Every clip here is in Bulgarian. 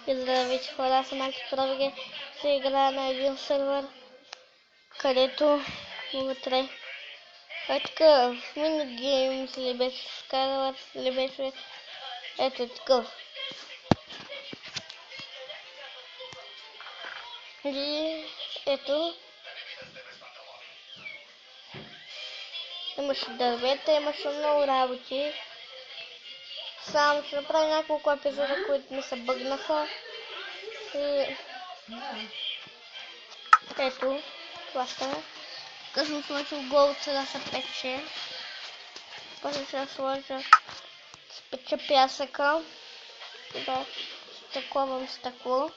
И здравейте хора, аз съм Анти Провиге. Ще играя на един сервер, където вътре е такъв минигеймс ли беше, Skywars ли беше, ето такъв. И ето, имаше дървета, имаше много работи. Само ще направя няколко епизода, които ми се бъгнаха. И ето, това става. Тук съм сложил голца да се пече. После ще сложа спече пясъка. Да стъкловам стъкло.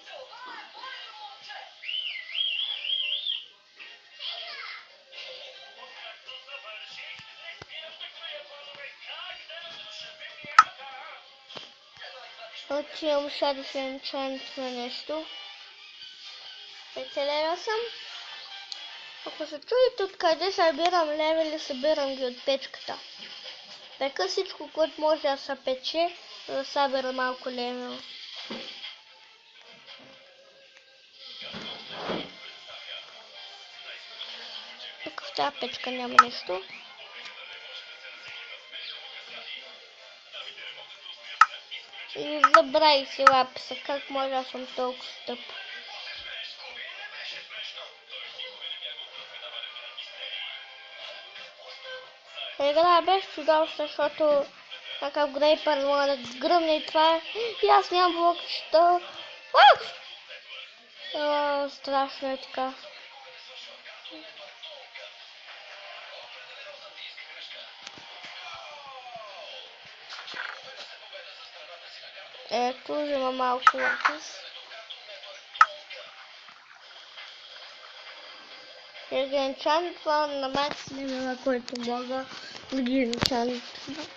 Отивам сега да се енчант на нещо. Печелена съм. Ако се чудите откъде събирам левели, събирам ги от печката. Така всичко, което може да се пече, да събира малко левел. Тук в тази печка няма нещо. И забравих си лаписа, как може да съм толкова стъп. Игра беше чудовища, защото такъв грейпър мога да гръмне и това. И аз нямам блокчета. Страшно е така. Ето, взема малко лапис. Ще ги енчантвам на максимума, който мога да ги енчантвам.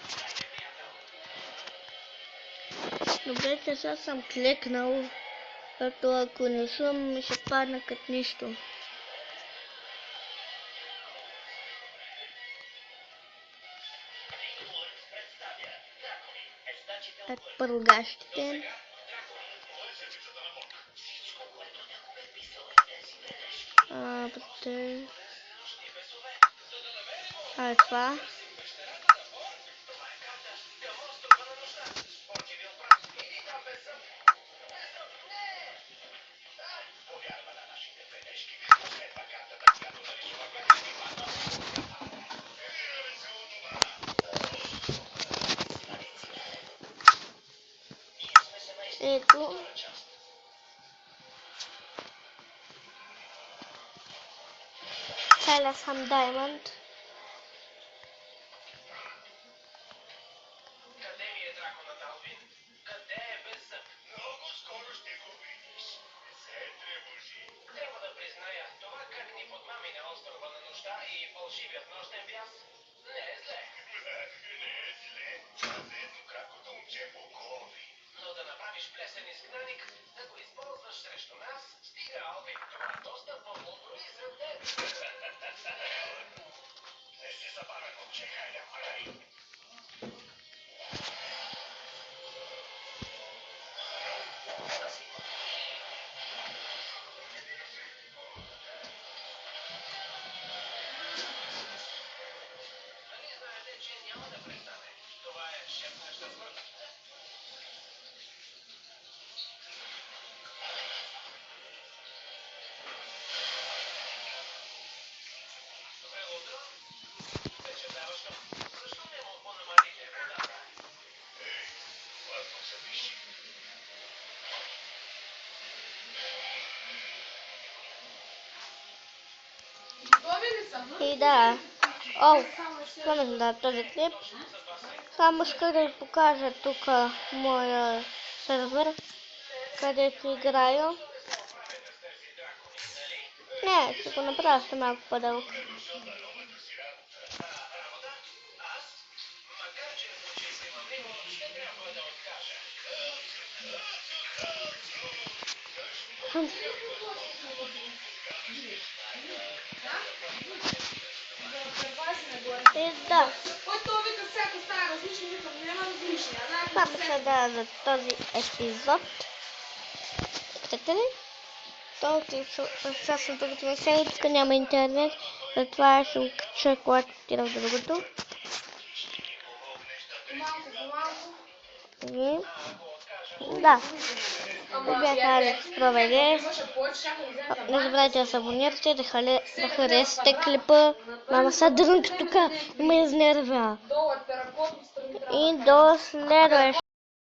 Добре, че сега съм клекнал, като ако не съм, ми ще падна като нищо. Ето първогащите. Това. Ето. Целя съм Diamond. И да, спомням да този клип. Само ще да ви покажа тук моя сервер, където играя. Не, ще го направя още малко по-дълго. И да. Това беше за този епизод. Чете ли? Толкова съм другите месели, тук няма интернет, затова ще кача, когато отида в другото. Да. Бяха Алекс Проведе. Не забравяйте да се абонирате, да харесате клипа. Мама са дрънка тук, ме изнервя. И до следващия.